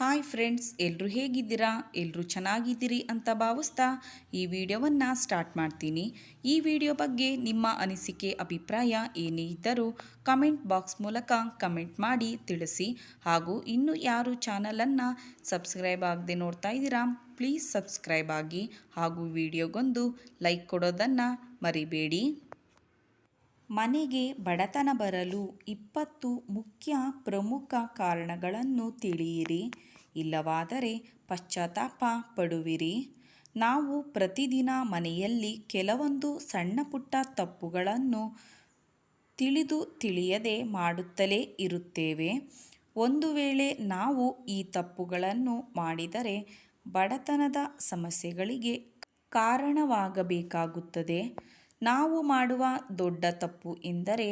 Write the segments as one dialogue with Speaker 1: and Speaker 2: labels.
Speaker 1: Hi friends, ಎಲ್ಲರೂ ಹೇಗಿದ್ದೀರಾ? ಎಲ್ಲರೂ ಚೆನ್ನಾಗಿದ್ದೀರಿ ಅಂತ ಭಾವಿಸ್ತಾ ಈ ವಿಡಿಯೋವನ್ನು ಸ್ಟಾರ್ಟ್ ಮಾಡ್ತೀನಿ. ಈ ವಿಡಿಯೋ ಬಗ್ಗೆ ನಿಮ್ಮ ಅನಿಸಿಕೆ ಅಭಿಪ್ರಾಯ ಏನೇ ಇದ್ದರೂ ಕಮೆಂಟ್ ಬಾಕ್ಸ್ ಮೂಲಕ ಕಮೆಂಟ್ ಮಾಡಿ ತಿಳಿಸಿ. ಹಾಗೂ ಇನ್ನೂ ಯಾರು ಚಾನಲನ್ನು ಸಬ್ಸ್ಕ್ರೈಬ್ ಆಗದೆ ನೋಡ್ತಾ ಇದ್ದೀರಾ, ಪ್ಲೀಸ್ ಸಬ್ಸ್ಕ್ರೈಬ್ ಆಗಿ ಹಾಗೂ ವಿಡಿಯೋಗೊಂದು ಲೈಕ್ ಕೊಡೋದನ್ನು ಮರಿಬೇಡಿ. ಮನೆಗೆ ಬಡತನ ಬರಲು 20 ಮುಖ್ಯ ಪ್ರಮುಖ ಕಾರಣಗಳನ್ನು ತಿಳಿಯಿರಿ, ಇಲ್ಲವಾದರೆ ಪಶ್ಚಾತ್ತಾಪ ಪಡುವಿರಿ. ನಾವು ಪ್ರತಿದಿನ ಮನೆಯಲ್ಲಿ ಕೆಲವೊಂದು ಸಣ್ಣ ಪುಟ್ಟ ತಪ್ಪುಗಳನ್ನು ತಿಳಿಯದೆ ಮಾಡುತ್ತಲೇ ಇರುತ್ತೇವೆ. ಒಂದು ವೇಳೆ ನಾವು ಈ ತಪ್ಪುಗಳನ್ನು ಮಾಡಿದರೆ ಬಡತನದ ಸಮಸ್ಯೆಗಳಿಗೆ ಕಾರಣವಾಗಬೇಕಾಗುತ್ತದೆ. ನಾವು ಮಾಡುವ ದೊಡ್ಡ ತಪ್ಪು ಎಂದರೆ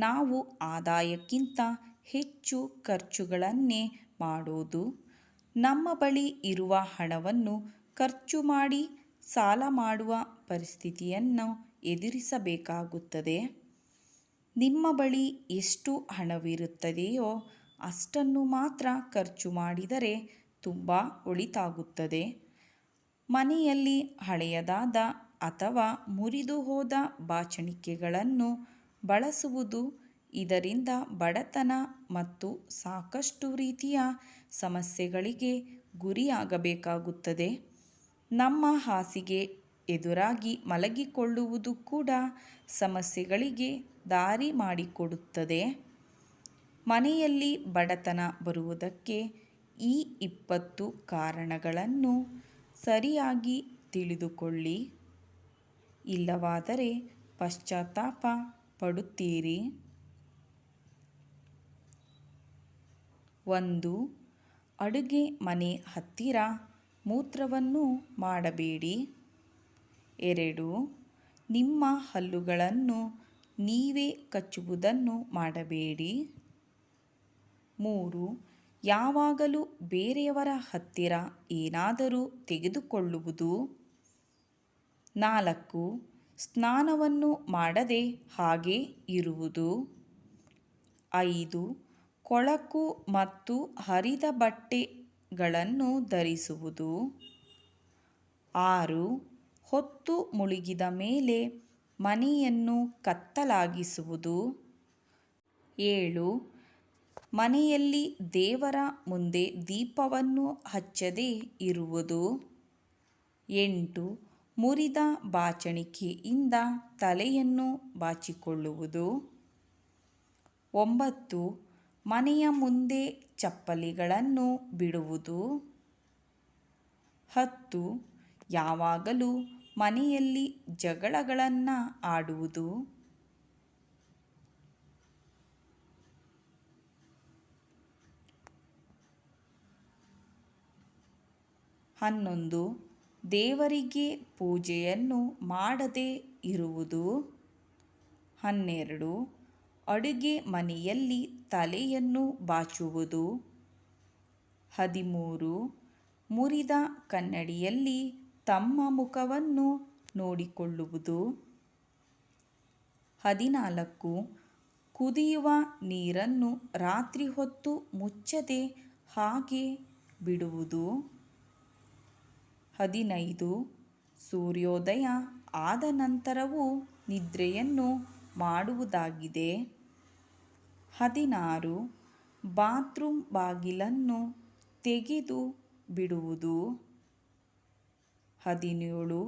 Speaker 1: ನಾವು ಆದಾಯಕ್ಕಿಂತ ಹೆಚ್ಚು ಖರ್ಚುಗಳನ್ನೇ ಮಾಡೋದು. ನಮ್ಮ ಬಳಿ ಇರುವ ಹಣವನ್ನು ಖರ್ಚು ಮಾಡಿ ಸಾಲ ಮಾಡುವ ಪರಿಸ್ಥಿತಿಯನ್ನು ಎದುರಿಸಬೇಕಾಗುತ್ತದೆ. ನಿಮ್ಮ ಬಳಿ ಎಷ್ಟು ಹಣವಿರುತ್ತದೆಯೋ ಅಷ್ಟನ್ನು ಮಾತ್ರ ಖರ್ಚು ಮಾಡಿದರೆ ತುಂಬ ಒಳಿತಾಗುತ್ತದೆ. ಮನೆಯಲ್ಲಿ ಹಳೆಯದಾದ ಅಥವಾ ಮುರಿದು ಹೋದ ಬಾಚಣಿಕೆಗಳನ್ನು ಬಳಸುವುದು, ಇದರಿಂದ ಬಡತನ ಮತ್ತು ಸಾಕಷ್ಟು ರೀತಿಯ ಸಮಸ್ಯೆಗಳಿಗೆ ಗುರಿಯಾಗಬೇಕಾಗುತ್ತದೆ. ನಮ್ಮ ಹಾಸಿಗೆ ಎದುರಾಗಿ ಮಲಗಿಕೊಳ್ಳುವುದು ಕೂಡ ಸಮಸ್ಯೆಗಳಿಗೆ ದಾರಿ ಮಾಡಿಕೊಡುತ್ತದೆ. ಮನೆಯಲ್ಲಿ ಬಡತನ ಬರುವುದಕ್ಕೆ ಈ 20 ಕಾರಣಗಳನ್ನು ಸರಿಯಾಗಿ ತಿಳಿದುಕೊಳ್ಳಿ, ಇಲ್ಲವಾದರೆ ಪಶ್ಚಾತ್ತಾಪ ಪಡುತ್ತೀರಿ. 1. ಅಡುಗೆ ಮನೆ ಹತ್ತಿರ ಮೂತ್ರವನ್ನು ಮಾಡಬೇಡಿ. 2. ನಿಮ್ಮ ಹಲ್ಲುಗಳನ್ನು ನೀವೇ ಕಚ್ಚುವುದನ್ನು ಮಾಡಬೇಡಿ. 3. ಯಾವಾಗಲೂ ಬೇರೆಯವರ ಹತ್ತಿರ ಏನಾದರೂ ತೆಗೆದುಕೊಳ್ಳುವುದು. 4. ಸ್ನಾನವನ್ನು ಮಾಡದೆ ಹಾಗೆ ಇರುವುದು. 5. ಕೊಳಕು ಮತ್ತು ಹರಿದ ಬಟ್ಟೆಗಳನ್ನು ಧರಿಸುವುದು. 6. ಹೊತ್ತು ಮುಳುಗಿದ ಮೇಲೆ ಮನೆಯನ್ನು ಕತ್ತಲಾಗಿಸುವುದು. 7. ಮನೆಯಲ್ಲಿ ದೇವರ ಮುಂದೆ ದೀಪವನ್ನು ಹಚ್ಚದೇ ಇರುವುದು. 8. ಮುರಿದ ಬಾಚಣಿಕೆಯಿಂದ ತಲೆಯನ್ನು ಬಾಚಿಕೊಳ್ಳುವುದು. 9. ಮನೆಯ ಮುಂದೆ ಚಪ್ಪಲಿಗಳನ್ನು ಬಿಡುವುದು. 10. ಯಾವಾಗಲೂ ಮನೆಯಲ್ಲಿ ಜಗಳಗಳನ್ನು ಆಡುವುದು. 11. ದೇವರಿಗೆ ಪೂಜೆಯನ್ನು ಮಾಡದೇ ಇರುವುದು. 12. ಅಡುಗೆ ಮನೆಯಲ್ಲಿ ತಲೆಯನ್ನು ಬಾಚುವುದು. 13. ಮುರಿದ ಕನ್ನಡಿಯಲ್ಲಿ ತಮ್ಮ ಮುಖವನ್ನು ನೋಡಿಕೊಳ್ಳುವುದು. 14. ಕುದಿಯುವ ನೀರನ್ನು ರಾತ್ರಿ ಹೊತ್ತು ಮುಚ್ಚದೆ ಹಾಗೆ ಬಿಡುವುದು. 15. ಸೂರ್ಯೋದಯ ಆದ ನಂತರವೂ ನಿದ್ರೆಯನ್ನು ಮಾಡುವುದಾಗಿದೆ. 16. ಬಾತ್ರೂಮ್ ಬಾಗಿಲನ್ನು ತೆಗೆದು ಬಿಡುವುದು. 17.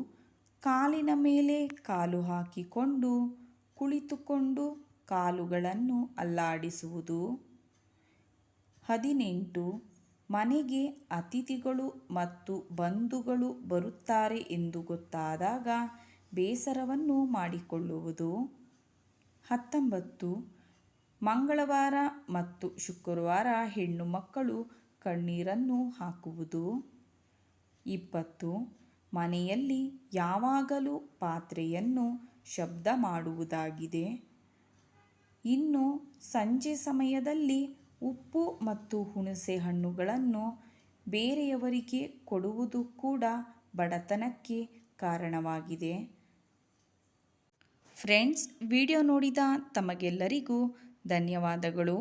Speaker 1: ಕಾಲಿನ ಮೇಲೆ ಕಾಲು ಹಾಕಿಕೊಂಡು ಕುಳಿತುಕೊಂಡು ಕಾಲುಗಳನ್ನು ಅಲ್ಲಾಡಿಸುವುದು. 18. ಮನೆಗೆ ಅತಿಥಿಗಳು ಮತ್ತು ಬಂಧುಗಳು ಬರುತ್ತಾರೆ ಎಂದು ಗೊತ್ತಾದಾಗ ಬೇಸರವನ್ನು ಮಾಡಿಕೊಳ್ಳುವುದು. 19. ಮಂಗಳವಾರ ಮತ್ತು ಶುಕ್ರವಾರ ಹೆಣ್ಣು ಮಕ್ಕಳು ಕಣ್ಣೀರನ್ನು ಹಾಕುವುದು. 20. ಮನೆಯಲ್ಲಿ ಯಾವಾಗಲೂ ಪಾತ್ರೆಯನ್ನು ಶಬ್ದ ಮಾಡುವುದಾಗಿದೆ. ಇನ್ನು ಸಂಜೆ ಸಮಯದಲ್ಲಿ ಉಪ್ಪು ಮತ್ತು ಹುಣಸೆ ಹಣ್ಣುಗಳನ್ನು ಬೇರೆಯವರಿಗೆ ಕೊಡುವುದು ಕೂಡ ಬಡತನಕ್ಕೆ ಕಾರಣವಾಗಿದೆ. ಫ್ರೆಂಡ್ಸ್, ವಿಡಿಯೋ ನೋಡಿದ ತಮಗೆಲ್ಲರಿಗೂ ಧನ್ಯವಾದಗಳು.